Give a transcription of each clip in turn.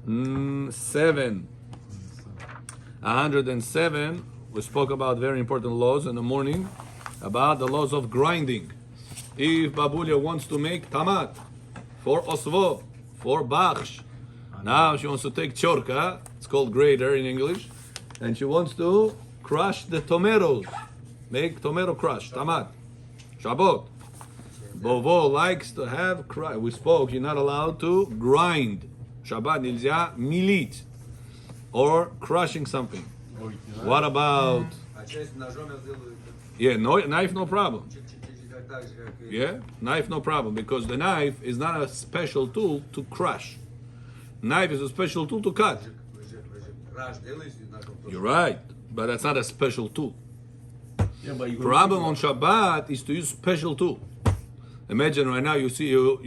107. We spoke about very important laws in the morning, about the laws of grinding. If Babulia wants to make tamat for osvo, for baksh, now she wants to take chorka, it's called grater in English, and she wants to crush the tomatoes, make tomato crush, tamat, Shabbat. Bovo likes to have we spoke, you're not allowed to grind. Shabbat nilzia milit, or crushing something. What about? Yeah, knife, no problem. Yeah, knife, no problem, because the knife is not a special tool to crush. Knife is a special tool to cut. You're right, but that's not a special tool. Yeah, but Problem on Shabbat is to use special tool. Imagine right now you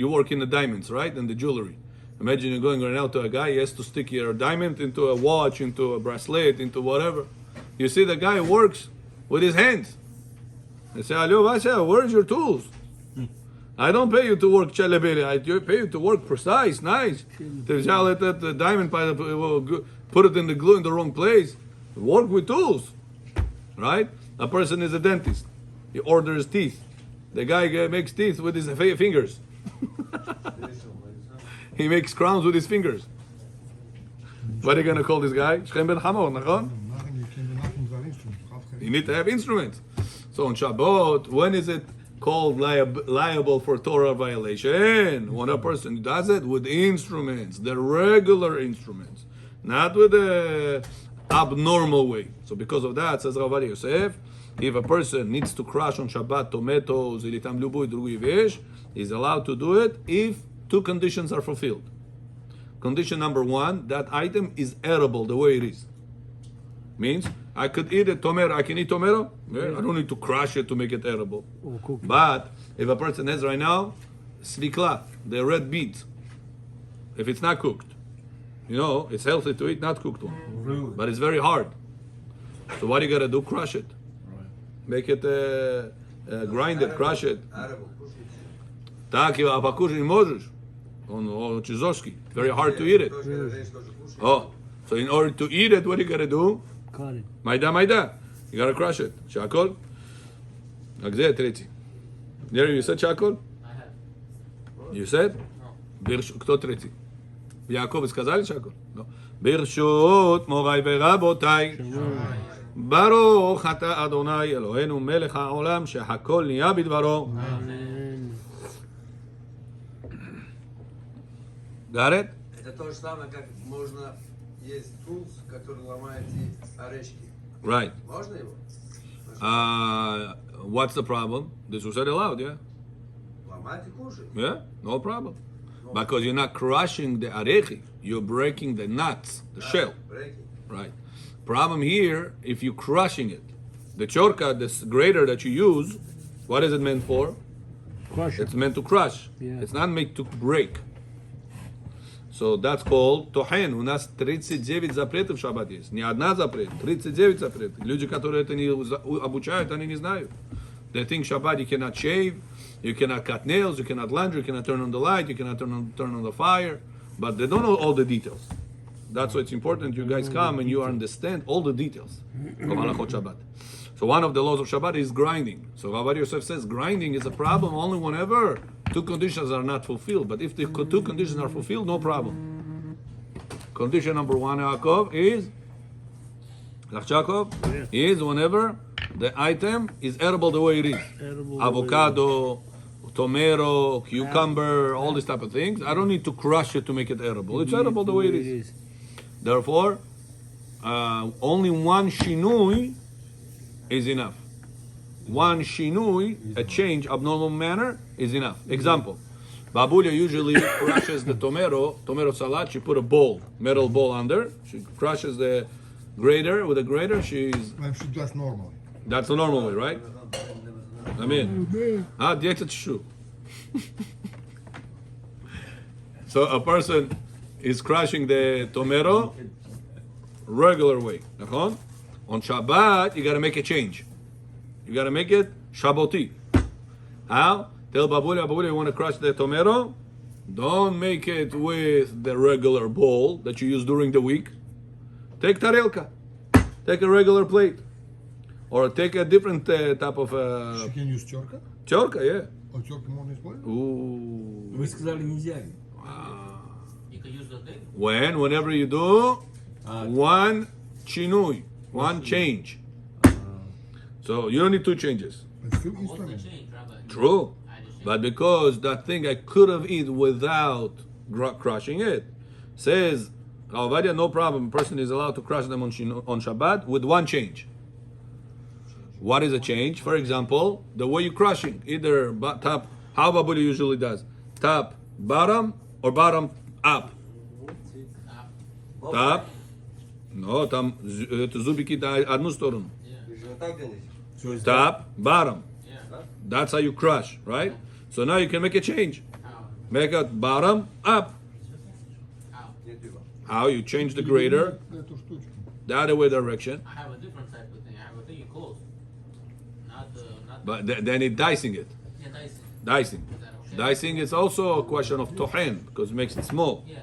work in the diamonds, right, and the jewelry. Imagine you're going right now to a guy, he has to stick your diamond into a watch, into a bracelet, into whatever. You see the guy works with his hands. They say, Alio Vasha, where's your tools? I don't pay you to work chalabili. I pay you to work precise, nice. Let the diamond put it in the glue in the wrong place. Work with tools, right? A person is a dentist. He orders teeth. The guy makes teeth with his fingers. He makes crowns with his fingers. What are you going to call this guy? Shchem ben Hamor, nachon? You need to have instruments. So on Shabbat, when is it called liable for Torah violation? When a person does it with instruments, the regular instruments, not with the abnormal way. So because of that, says Rav Yosef, if a person needs to crush on Shabbat tomatoes, he's allowed to do it if two conditions are fulfilled. Condition number one, that item is edible the way it is. Means I could eat a tomato. I can eat tomato. Yeah, I don't need to crush it to make it edible. But if a person has right now svikla, the red beet, if it's not cooked, it's healthy to eat not cooked one. Really? But it's very hard. So what you gotta do? Crush it. Right. Make it, grind it, crush it. Tak, apakush możesz. On Chizovsky. Very hard to eat it. Oh, so in order to eat it, what you gotta do? Cut it. Maida. You gotta crush it. Shakol? Agzeh, tretzi. Neri, you said shakol? I have. You said? No. Кто третий? Яков, вы сказали шакол? No. ברשות מוריי ורבותיי, ברוך אתה אדוני אלוהינו מלך העולם שהכל נהיה בדברו. Got it? Это то же самое, как можно есть тулс, который ломает орешки. Right. Можно его? What's the problem? This was said aloud, yeah? Ломать и кушать. Yeah, no problem. Because you're not crushing the arechi, you're breaking the nuts, the shell. Breaking. Right. Problem here, if you're crushing it, the chorka, this grater that you use, what is it meant for? Crush it. It's meant to crush. Yeah. It's not meant to break. So that's called tohen. У нас 39 запретов в шаббат есть. Не одна запрет, 39 запретов. Люди, которые это не обучают, они не знают. They think Shabbat you cannot shave, you cannot cut nails, you cannot laundry, you cannot turn on the light, you cannot turn on the fire. But they don't know all the details. That's why it's important you guys come and you understand all the details of Halachot Shabbat. So one of the laws of Shabbat is grinding. So Rav Yosef says grinding is a problem only whenever two conditions are not fulfilled. But if the two conditions are fulfilled, no problem. Condition number one, Yaakov, is whenever the item is edible the way it is. Avocado, tomato, cucumber, all these type of things. I don't need to crush it to make it edible. It's edible the way it is. Therefore, only one shinui is enough. One shinui, a change, abnormal manner, is enough. Example, Babulia usually crushes the tomato salad, she put a bowl, metal bowl under, she crushes the grater, with a grater, she's... When she does normally. That's the normal way, right? I mean, so a person is crushing the tomato regular way. On Shabbat, you got to make a change. You got to make it Shabbati. How? Tell Babulia, you want to crush the tomato? Don't make it with the regular bowl that you use during the week. Take tarelka. Take a regular plate. Or take a different type of... She can use терка? Терка, yeah. А терка можно использовать? Ooh. Вы сказали нельзя. You can use the thing. Whenever you do Ah. one chinui, one change. So you don't need two changes. But still What's the instrument. change, Rabbi? True. I just But because that thing I could have eaten without crushing it, says Ravadia, no problem. A person is allowed to crush them on Shabbat with one change. What is a change? For example, the way you're crushing, either top, how Babuli usually does, top, bottom, or bottom, up. Top. No, там зубики одну сторону. Вы же вот так делаете? Все есть. Top, bottom. yeah. That's how you crush, right? So now you can make a change. How? Make it bottom, up. How? Нет пива. How you change the grader Эту штучку. the other way direction, I have a different type of thing. I have a thing you close. Not but then it dicing it. yeah, dicing. Dicing. Is that okay? Dicing is also a question of tohen because it makes it small. Yeah.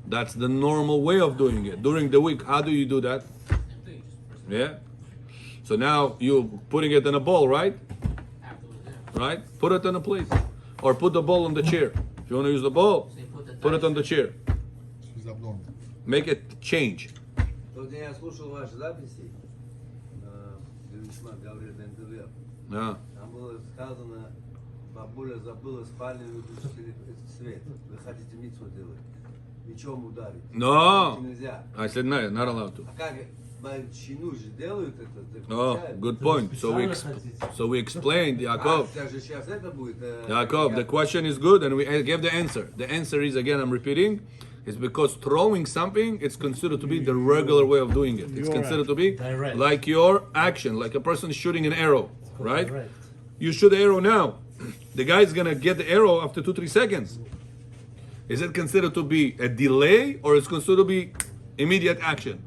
That's the normal way of doing it. During the week, how do you do that? Same thing. Just press it Yeah. So now you're putting it in a bowl, right? afterwards. Yeah. Right? Put it on a plate, or put the bowl on the chair. If you want to use the bowl, So you put the put it on the chair. She's abnormal. Make it change. Тот день я слушал ваши записи, говорит на НТВ. Yeah. Там было сказано, бабуля забыла в спальне выключить свет. Вы хотите митцву делать? Мечом ударить. No. Это нельзя. I said no, not allowed to. А как чину же делают это? Oh, заключают? good point. So we explained, Yaakov. А, даже сейчас это будет. Yaakov, the question is good, and we gave the answer. The answer is, again, I'm repeating, is because throwing something, it's considered to be the regular way of doing it. It's considered to be Direct. like your action, like a person shooting an arrow, right? Direct. You shoot the arrow now. The guy's gonna get the arrow after 2-3 seconds. Is it considered to be a delay, or it's considered to be immediate action?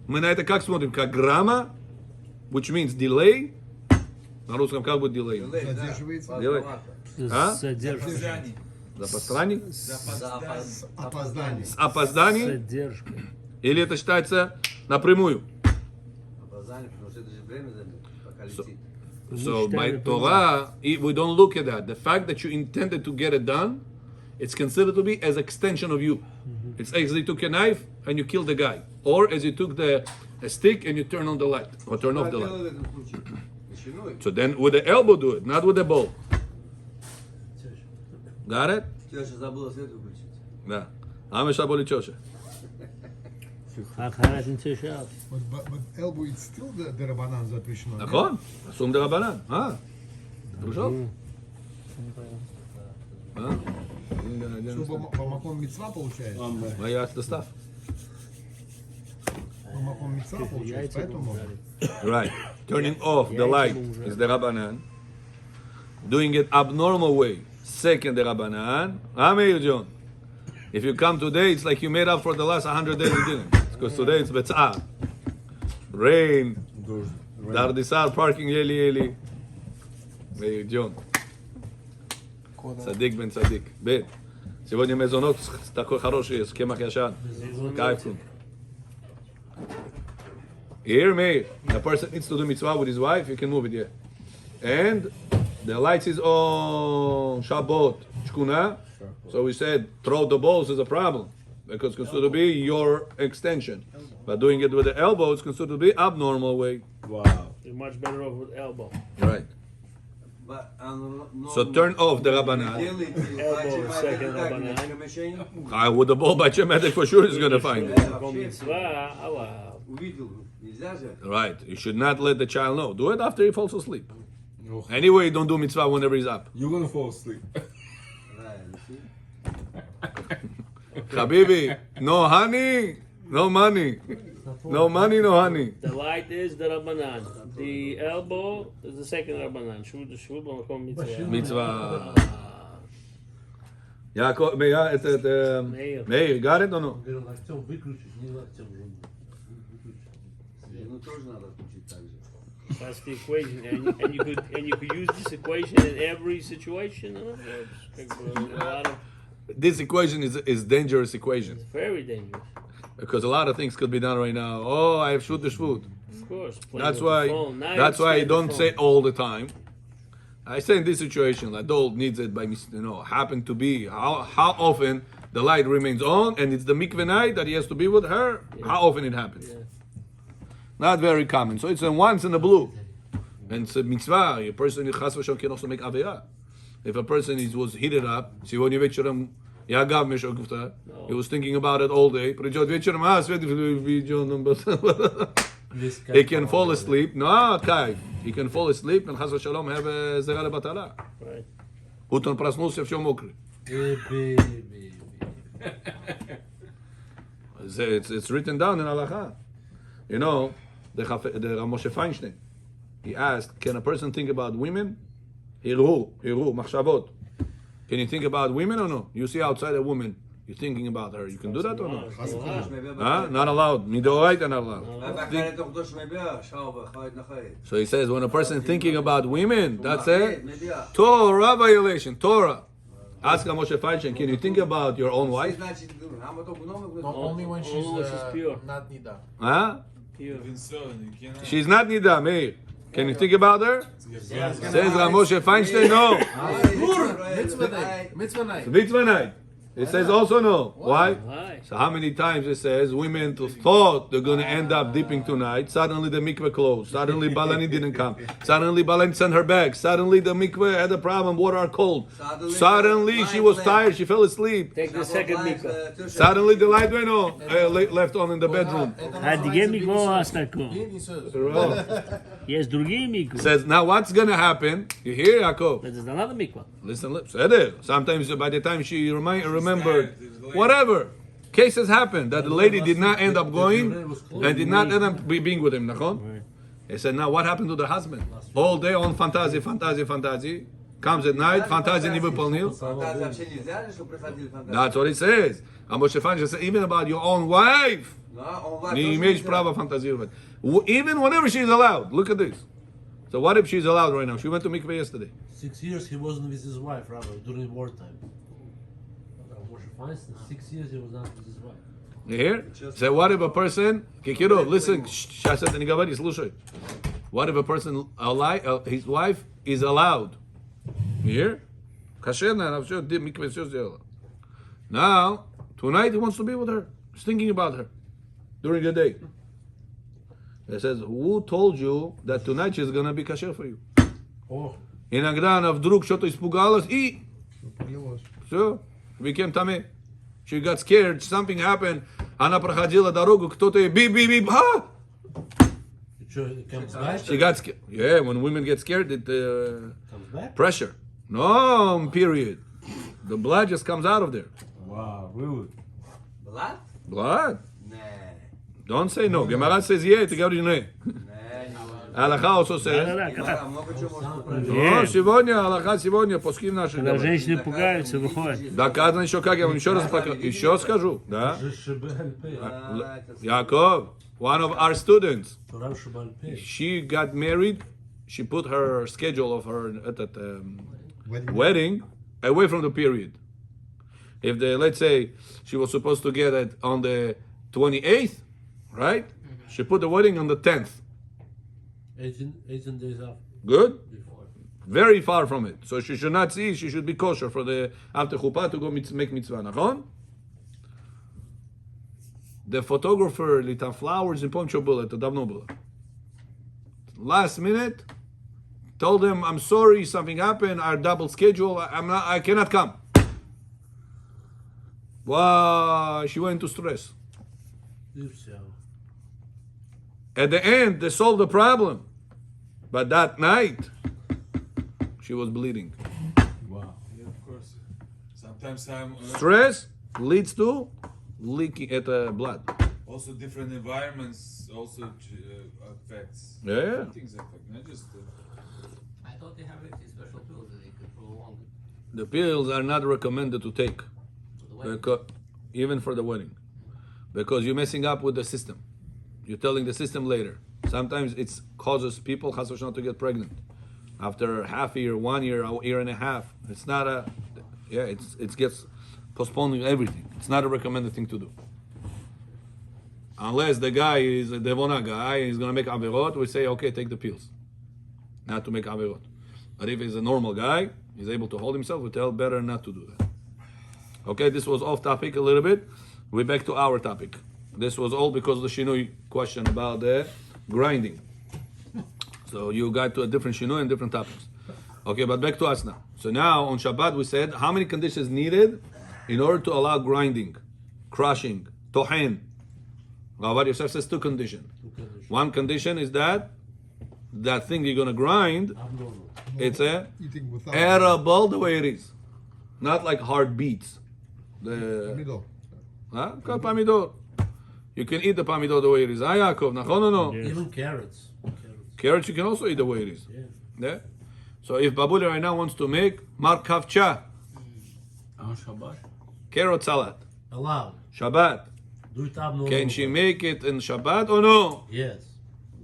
Мы на это как смотрим? Как грамма, which means delay. На русском как будет delay? Задерживается. Делай. А? Задержка. Запоздание? Опоздание. С опозданием? Задержка. Или это считается напрямую? Опоздание, потому что это же время займет, пока летит. So by Torah, we don't look at that. The fact that you intended to get it done, it's considered to be as extension of you. It's as you took a knife and you killed the guy, or as you took a stick and you turn on the light or turn off the light. Делаю в этом случае. Начиной. So then with the elbow do it, not with the bowl. Got it? Теща забыла свет выключить. Да. Аме шаболи чоша. אחרת נצא שעה. But elbow is still the Rabbanan запрещено. נכון? אסום דה רבנן. פרושוב? Что במаком мицва получается? מה היה הסתף? במаком мицва получается, поэтому можно. Right. Turning off the light is the Rabbanan. Doing it abnormal way, second the Rabbanan. Meir John. If you come today, it's like you made up for the last 100 days you didn't. Because today it's Betzah. Rain. Dardisar parking Eli. Meir John. Садик бен Садик. Бет. Сегодня мезонот такой хороший, с кемах яшан. Кайфун. Here, Meir, a person needs to do mitzvah with his wife, you can move it here. And the lights is on Shabbat, Shkuna. So we said, throw the balls is a problem. Because it's considered to be your extension. But doing it with the elbow, it's considered to be abnormal way. Wow. You're much better off with elbow. Right. So turn off the Rabbanan. Elbow, second Rabbanan. With the ball by Chematic for sure is going to find it. מקום מצווה, allowed. Увидел, нельзя же. Right. You should not let the child know. Do it after he falls asleep. Anyway, don't do mitzvah whenever he's up. You're gonna fall asleep. Правильно. Habibi, no honey, no money. No money, no honey. The light is the Rabbanan. The elbow is the second Rabbanan. Shul במקום מצווה. Mitzvah. Yaakov, Meir, got it or no? Жену тоже надо отключить так же. That's the equation, and you could use this equation in every situation. In other words, a lot of, This equation is dangerous equation it's very dangerous. because a lot of things could be done right now. Oh, I have shoot the shoot. Of course. playing That's with the why. phone. Now That's you why I scan the don't phone. say all the time. I say in this situation, adult needs it by happen to be how often the light remains on and it's the mikveh night that he has to be with her. How often it happens? Yeah. Not very common. So it's a once in a blue. And it's a mitzvah. A person can also make avera. If a person was heated up, сегодня вечером я гав мешок гуфта. He was thinking about it all day. Придет вечером, свет he can fall asleep. No, Kai. He can fall asleep and chas v'shalom have a zera lebatala. Right. Утром проснулся, все мокрый. It's written down in Halachot. You know, the Moshe Feinstein, he asked, can a person think about women? Hiru, machshavot. Can you think about women or no? You see outside a woman, you're thinking about her. You can do that or no? Huh? Not allowed. Midoraita not allowed. So he says, when a person thinking about women, that's it. Torah violation. Torah. Ask Moshe Feinstein, can you think about your own wife? Only when she's pure. not nida. Huh? Pure. She's not Nida, Meir. Can you think about her? Says Moshe Feinstein, no. Mitzvah night. Mitzvah night. It says also no. Why? Why? So how many times it says women thought they're going to end up dipping tonight. Suddenly the mikveh closed. Suddenly Balani didn't come. Suddenly Balani sent her back. Suddenly the mikveh had a problem. Water are cold. Suddenly she was tired. She fell asleep. Take the second mikvah. Suddenly the light went on. Left on in the bedroom. А где mikvah осталько? Есть другие mikvah. Says now what's going to happen? You hear, Yaakov? But there's another mikvah. Listen, sometimes by the time she remembered, whatever. Cases happen that the lady did not end up going and did not end up being with him. Nachon? He said, now what happened to the husband? All day on fantasy. Comes at night, fantasy nibu polnil. That's what it says. And Moshe Feinstein says, even about your own wife. Even whenever she's allowed. Look at this. So what if she's allowed right now? She went to mikveh yesterday. 6 years he wasn't with his wife, Rabbi, during wartime. Moshe Feinstein, 6 years he was not with his wife. You hear? So what if a person, Kikiro, listen, what if a person, his wife is allowed? You hear? Now, tonight he wants to be with her. He's thinking about her during the day. It says, who told you that tonight she's going to be kasher for you? Oh. Иногда она вдруг что-то испугалась и все, became tame. She got scared, something happened. Она проходила дорогу, кто-то ей бип. It comes back? She got scared. Yeah, when women get scared, it Comes back? pressure. No, period. The blood just comes out of there. Wow, really? Blood? Don't say no. Gemara says yeah, ты говоришь не. Halakha also says. Сегодня, Halakha сегодня, поским наши. Когда женщины пугаются, выходят. Доказано еще как, я вам еще скажу, да? Yaakov, one of our students, she got married, she put her schedule of her wedding away from the period. If let's say she was supposed to get it on the 28th, right? She put the wedding on the 10th. 18 days after. Good? Before. Very far from it. So she should not see, she should be kosher for the after chuppah to go make mitzvah. Nachon? The photographer lit up flowers in Poncho Bullet, давно было. Last minute, told him, I'm sorry, something happened, our double schedule, I cannot come. Wow, she went into stress. At the end, they solved the problem. But that night, she was bleeding. Wow. Yeah, of course. Sometimes I'm Stress leads to leaking blood. also different environments also affects. Yeah. Different things affect, not just. I thought they have these special pills that they could prolong The pills are not recommended to take, the wedding. even for the wedding, because you're messing up with the system. You're telling the system later. Sometimes it causes people chas v'shalom to get pregnant after half a year, 1 year, a year and a half. It's not a, it gets postponing everything. It's not a recommended thing to do. Unless the guy is a devona guy and he's going to make averot, we say, okay, take the pills. Not to make averot. But if he's a normal guy, he's able to hold himself, we tell better not to do that. Okay, this was off topic a little bit. We're back to our topic. This was all because of the shinui question about the grinding. So you got to a different shinui and different topics. Okay, but back to us now. So now on Shabbat we said how many conditions needed in order to allow grinding, crushing, tohen. Ravad Yosef says two conditions. One condition is that thing you're gonna grind, it's a Eating without edible the way it is, not like hard beets. The middle. Pamidor. You can eat the pamidor the way it is. Yaakov, no, no. Even carrots. Carrots you can also eat the way it is. Yeah. So if Babuli right now wants to make markavcha, On Shabbat? carrot salad, Allowed. Shabbat, Do it abnormal. can she make it in Shabbat or no? Yes.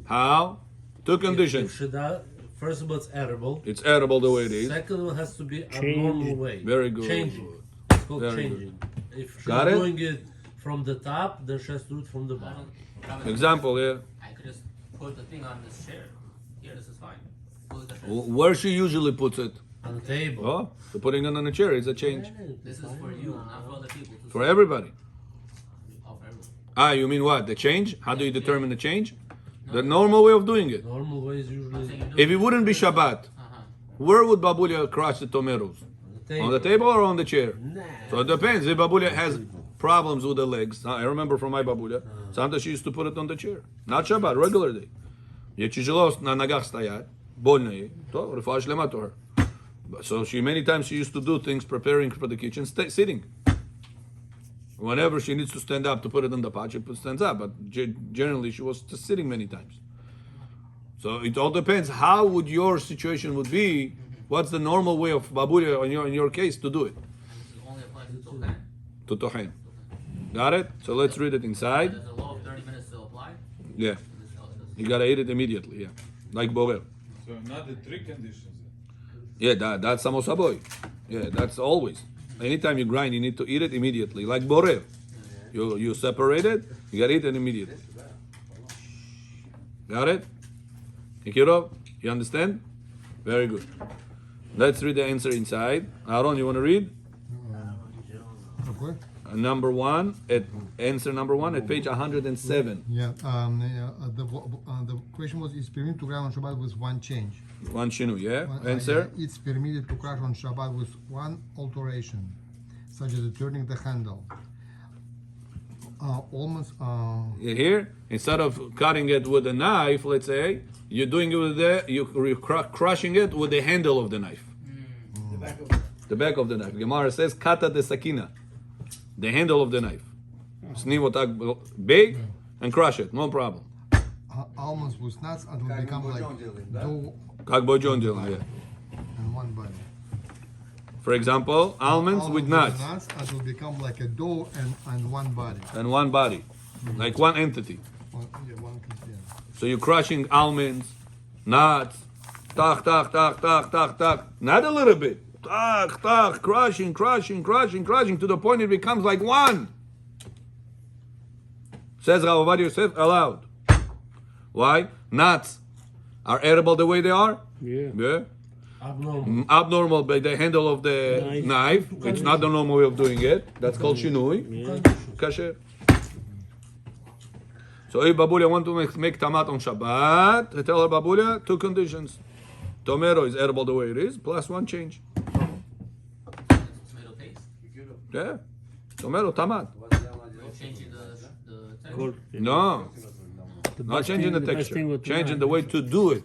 How? Two conditions. If she does, first of all, it's edible. It's edible the way it is. Second one has to be abnormal way. Very good. Changing. It's called Very changing. If she's Got it? doing it from the top, then she has to do it from the bottom. Example, yeah. I could just put the thing on this chair. Here, this is fine. Put the Where she usually puts it? On the table. Oh, so putting it on the chair is a change. This is for you, not for other people. For everybody. Oh, for everyone. You mean what? The change? How do you determine the change? The normal way of doing it. Normal way is usually If it wouldn't be Shabbat, where would Babulia crush the tomatoes? on the table. On the table or on the chair? Nah. So it depends. If Babulia has problems with the legs, I remember from my Babulia, sometimes she used to put it on the chair. Not Shabbat, regular day. Ей тяжело на ногах стоять, больно ей, то рефуа шлема to her. So many times she used to do things preparing for the kitchen, sitting. Whenever she needs to stand up to put it in the pot, she stands up. But generally she was just sitting many times. So it all depends. How would your situation would be? What's the normal way of baburia in your case to do it? This only applies to Tochen. To tohen. Got it? So let's read it inside. There's a law of 30 minutes to apply. Yeah. This is how it does. You gotta eat it immediately. Yeah. Like borer. So not the three conditions. Yeah, that's samosaboy. Yeah, that's always. Anytime you grind, you need to eat it immediately. Like borer. You separate it, you gotta eat it immediately. Got it? Ikirov, you understand? Very good. Let's read the answer inside. Aaron, you want to read? Какой? Number one, answer number one at page 107. Yeah. The question was: is permitted to grind on Shabbat with one change? One shinu, yeah? Answer? It's permitted to crush on Shabbat with one alteration, such as turning the handle. Almost. You hear? Instead of cutting it with a knife, let's say, you're doing it with you're crushing it with the handle of the knife. The back of the knife. Gemara says, kata de sakina. The handle of the knife. Snivo tak big and crush it, no problem. Almonds with nuts and will become like dough Как bojon делаем, yeah. and one body. For example, almonds with nuts and will become like a dough and one body. and one body, like one entity. One, yeah. So you're crushing almonds, nuts, tak, tak, tak, tak, tak, tak. Not a little bit. Tak, tak, crushing to the point it becomes like one. Says Rav Ovadia Yosef, allowed. Why? Nuts are edible the way they are. Yeah. Abnormal by the handle of the knife. It's not the normal way of doing it. That's called shinui. Kasher. So if Babulia want to make tamat on Shabbat, I tell her Babulia, two conditions. Tomato is edible the way it is, plus one change. Tomato paste. Yeah. Tomato, tamat. Changing the texture. No. Not changing the texture. Changing the way to do it.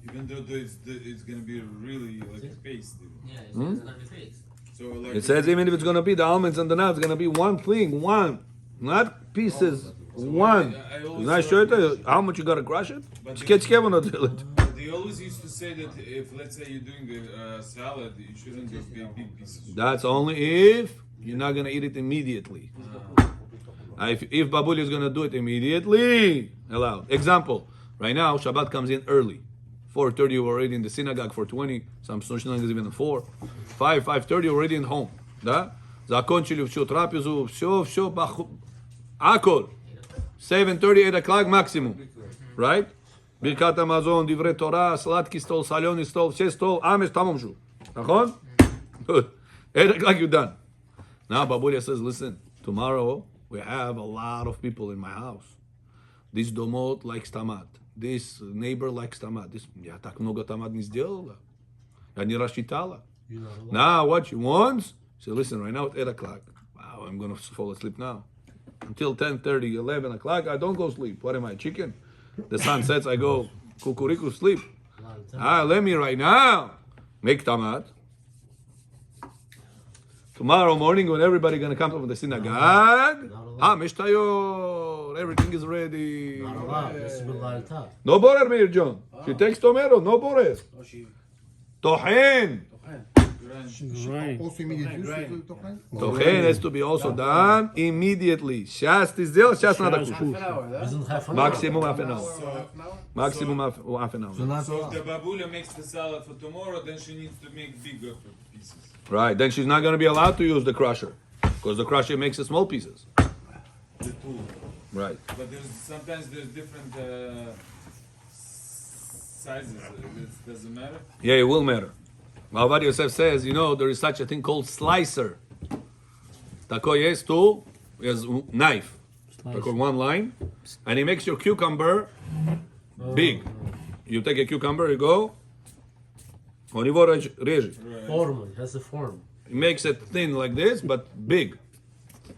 Even though it's gonna be really like a paste. Yeah, it's gonna be paste. So like It says even if it's going to be the almonds and the nuts, it's going to be one thing, one. Not pieces, one. Знаешь, что это? How much you got to crush it? Скетчкевано делать. they always used to say that if let's say you're doing a salad, you shouldn't just be big pieces. That's only if you're not going to eat it immediately. If Babuli is going to do it immediately, allowed. Example, right now, Shabbat comes in early. 4:30, we're already in the synagogue. 4:20, some synagogues even at 4. 5:30, already in home. Да? Закончили всю трапезу, все, акол. 7:30, 8 o'clock maximum. Right? Birkat Hamazon, Divrei Torah, сладкий стол, соленый стол, все стол, амеш тамом шу. נכון? Good. 8 o'clock you're done. Now Babulia says, listen, tomorrow we have a lot of people in my house. This domot likes tamat. This neighbor likes tamat. This, я так много тамат не сделала. Я не рассчитала. Now what she wants, she said, listen, right now at 8 o'clock. Wow, I'm going to fall asleep now. Until 10:30, 11 o'clock, I don't go sleep. What am I, chicken? The sun sets, I go kukuriku sleep. Let me right now make tamat. Tomorrow morning when everybody going to come from the synagogue, mishtayot, everything is ready. Not allowed. This is B'Lail Tav. No borer, Meir John. She takes tomato, no borer. Tochen. Right. Also immediate use of the tochen? Tochen has to be also done immediately. Shas tizdel, shas not a kush. Isn't half an Maximum half an hour. Maximum half an hour. So if the babula makes the salad for tomorrow, then she needs to make bigger pieces. Right, then she's not going to be allowed to use the crusher because the crusher makes the small pieces. The tool. Right. But sometimes there's different sizes. It doesn't matter. Yeah, it will matter. Avad Yosef says, there is such a thing called slicer. Tako jest tool, is knife. Tako one line, and he makes your cucumber big. You take a cucumber, you go, on его режет. form. It has a form. He makes it thin like this, but big.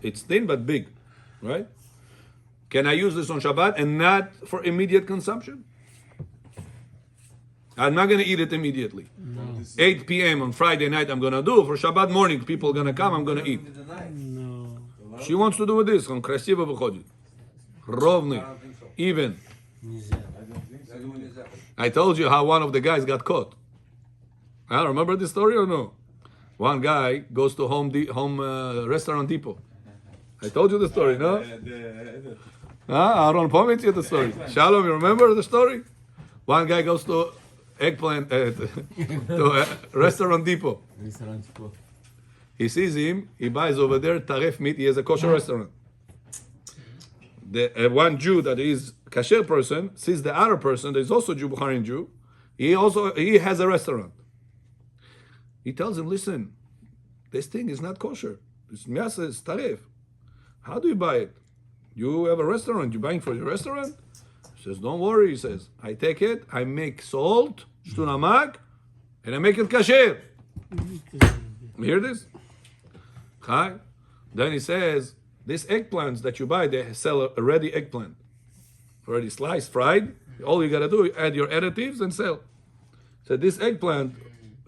It's thin but big, right? Can I use this on Shabbat and not for immediate consumption? I'm not going to eat it immediately. No. 8 p.m. on Friday night I'm going to do. For Shabbat morning, people are going to come, I'm going to eat. No. She wants to do with this. Он красиво выходит. Ровный. Even. I told you how one of the guys got caught. I remember this story or no? One guy goes to Home Restaurant Depot. I told you the story, no? Aaron Pomitz, the story. Shalom, you remember the story? One guy goes to Eggplant to Restaurant Depot. He sees him. He buys over there taref meat. He has a kosher restaurant. The one Jew that is kasher person sees the other person that is also Jew, Bukharian Jew. He has a restaurant. He tells him, listen, this thing is not kosher. This miasa is taref. How do you buy it? You have a restaurant. You buying for your restaurant? He says, don't worry. He says, I take it. I make salt, shtunamak, and I make it kasher. You hear this? Hi. Then he says, these eggplants that you buy, they sell a ready eggplant, already sliced, fried. All you gotta do is add your additives and sell. So this eggplant,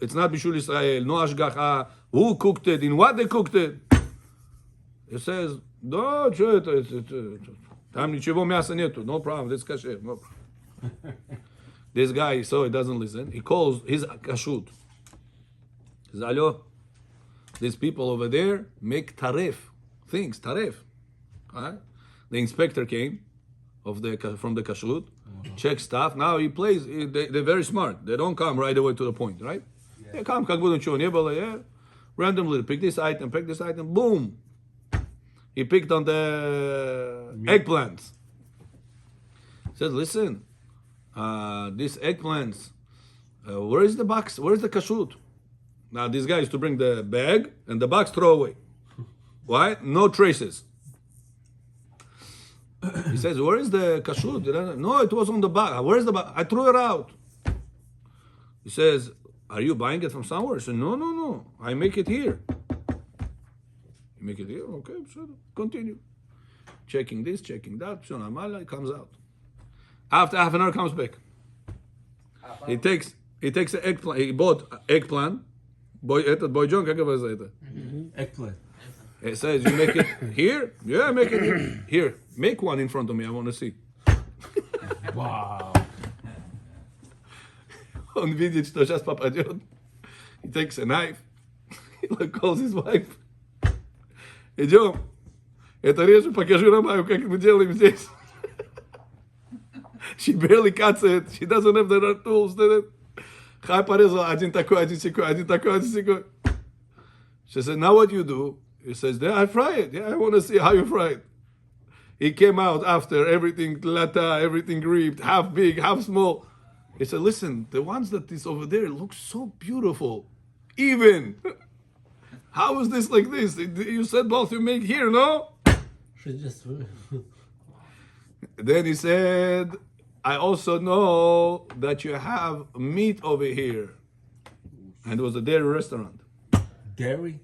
it's not Bishul Israel, no ashgacha. Who cooked it? In what they cooked it? He says, no, там ничего мяса нету. No problem. This kasher. No problem. This guy, so he doesn't listen. He calls his kashut. He says, Alo, these people over there make taref things, taref. Right? The inspector came from the kashrut, check stuff. Now he plays. They're very smart. They don't come right away to the point, right? They come, как будто ничего не было, yeah. Randomly pick this item, boom. He picked on the eggplants. He said, listen, these eggplants, where is the box? Where is the kashrut? Now this guy is to bring the bag and the box throw away. Why? No traces. He says, where is the kashrut? No, it was on the box. Where is the box? I threw it out. He says, are you buying it from somewhere? I said, no. I make it here. You make it here? Okay, so continue. Checking this, checking that. It comes out. After half an hour, comes back. He takes an eggplant. He bought eggplant. Boy John, как говорится это? Eggplant. He says, you make it here? Yeah, I make it here. Here, make one in front of me. I want to see. Wow. Он видит, что сейчас попадет. He takes a knife. He calls his wife. Идем. Это режу, покажу Рамаю, как мы делаем здесь. She barely cuts it. She doesn't have the right tools. Chai Parezo, один такой, один секой, один такой, один секой. She said, now what you do? He says, yeah, I fry it. Yeah, I want to see how you fry it. He came out after everything lata, everything gripped, half big, half small. He said, listen, the ones that is over there look so beautiful. Even. How is this like this? You said both you make here, no? She just. Then he said, I also know that you have meat over here. And it was a dairy restaurant. Dairy?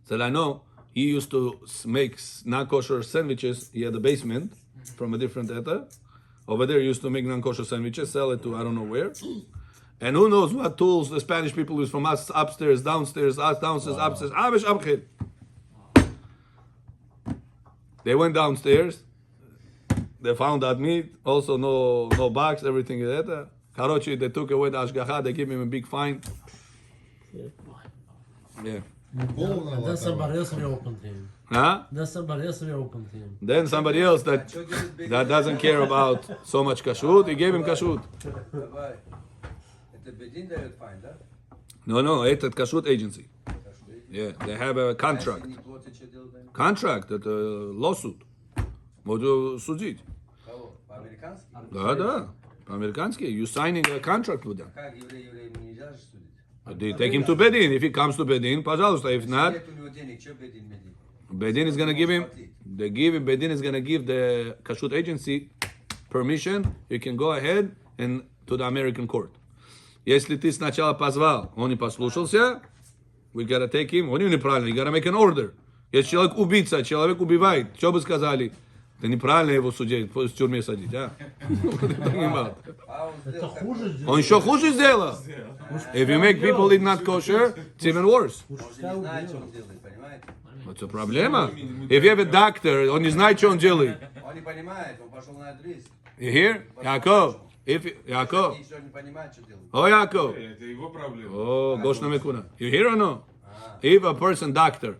Said, I know. He used to make non-kosher sandwiches. He had a basement from a different etta. Over there, he used to make non-kosher sandwiches, sell it to I don't know where. And who knows what tools the Spanish people use from us upstairs, downstairs, us downstairs, upstairs. Abish abkhir. They went downstairs. They found that meat. Also no box, everything is etta. Karochi, they took away the ashgacha. They gave him a big fine. Yeah. And then somebody else reopened him. Huh? Then somebody else reopened him. Then somebody else that doesn't care about so much kashrut, he gave him kashrut. Давай. Это Бедин дает файн, да? No, it's a kashrut agency. Yeah, they have a contract. Если не платят, что делать? Да? Contract, это lawsuit. Могу судить. Кого? По-американски? Да. По-американски. You signing a contract with them. Как евреям нельзя же судить? They take him to Bedin. If he comes to Bedin, пожалуйста. If not, Нет у него денег, что Бедин медин? Bedin is gonna give him. Bedin is gonna give the kashrut agency permission. You can go ahead and to the American court. Если ты сначала позвал, он не послушался, we gotta take him. Он неправильно. You gotta make an order. Если человек убийца, человек убивает, что бы сказали? Это неправильно его судить, в тюрьме садить, а? А он Это сделал хуже сделал. Он еще хуже сделал. If you make people eat not kosher, it's even worse. Он же не знает, что он делает, понимаете? Это проблема. If you have a doctor, он не знает, что он делает. Он не понимает, он пошел на этот риск. You hear? Яков. Яков. Если он не понимает, что делать. Oh, Яков. Это его проблема. Oh, Goshna Mekuna. You hear or no? If a person, doctor,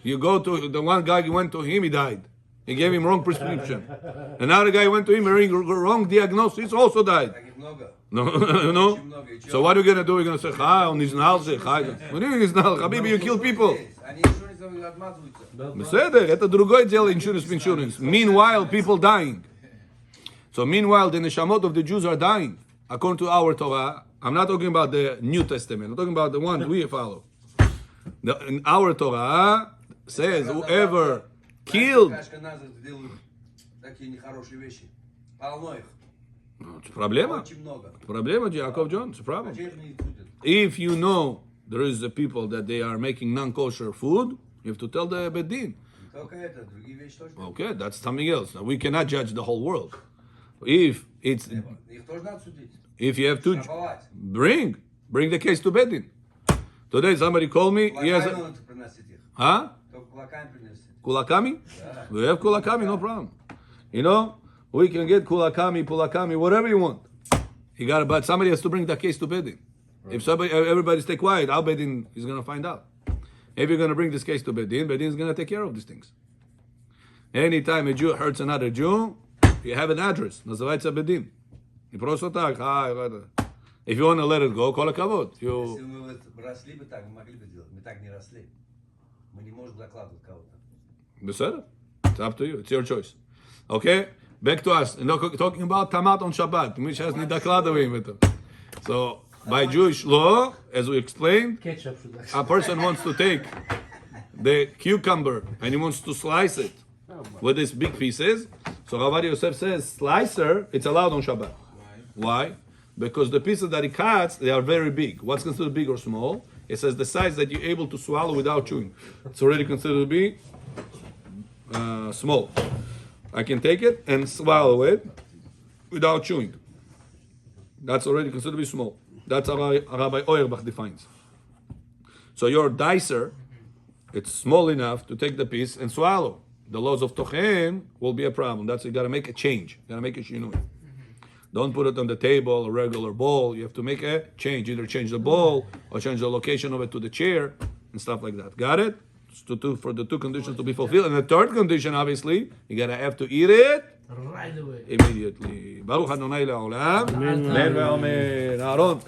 you go to, the one guy you went to him, he died. He gave him wrong prescription. Another guy went to him, wrong diagnosis, also died. Таких много. No? Очень много. И чё? So what are you going to do? You're going to say, он не знал, What do you mean не знал? Habibi, you kill people. Они иншуренсом отмазываются. Beseder, это другое дело, insurance. Meanwhile, people dying. So meanwhile, the neshamot of the Jews are dying. According to our Torah, I'm not talking about the New Testament. I'm talking about the one we follow. In our Torah says, whoever killed... Ашкеназы делают такие нехорошие вещи. Полно их. It's проблема. Очень много. Проблема, Yaakov John. It's a problem. А чё их не судят? If you know there is a people that they are making non-kosher food, you have to tell the Bedin. Не только это, другие вещи тоже. Okay, that's something else. Now, we cannot judge the whole world. If it's... Их тоже надо судить. If you have to... Штрафовать. Bring the case to Bedin. Today somebody called me. He has Кулаками a... надо приносить их. Huh? Только кулаками приносить. Kulakami? We have kulakami, no problem. You know, we can get pulakami, whatever you want. You got it, but somebody has to bring the case to Bedin. If everybody stay quiet, our Bedin is going to find out. If you're going to bring this case to Bedin, Bedin is going to take care of these things. Anytime a Jew hurts another Jew, you have an address. Называется Bedin. И просто так. If you want to let it go, кол hakavod. Если мы вот росли бы так, мы могли бы делать. Мы так не росли. Мы не можем закладывать кого-то. Beseder. It's up to you. It's your choice. Okay? Back to us. Talking about tamat on Shabbat. Мы сейчас не докладываем это. So, by Jewish law, as we explained, Ketchup should a person wants to take the cucumber and he wants to slice it with these big pieces. So Rav Yosef says, slicer, it's allowed on Shabbat. Why? Because the pieces that he cuts, they are very big. What's considered big or small? It says the size that you're able to swallow without chewing. It's already considered to be small. I can take it and swallow it without chewing. That's already considered to be small. That's how Rabbi Auerbach defines. So your dicer, it's small enough to take the piece and swallow. The laws of Tochem will be a problem. That's you got to make a change. You got to make a shinui. Don't put it on the table, a regular bowl. You have to make a change. Either change the bowl or change the location of it to the chair and stuff like that. Got it? For the two conditions to be fulfilled. And the third condition, obviously, you gotta have to eat it Right away. immediately. Baruch Adonai le'olam. Amen. Amen. Amen. Aaron.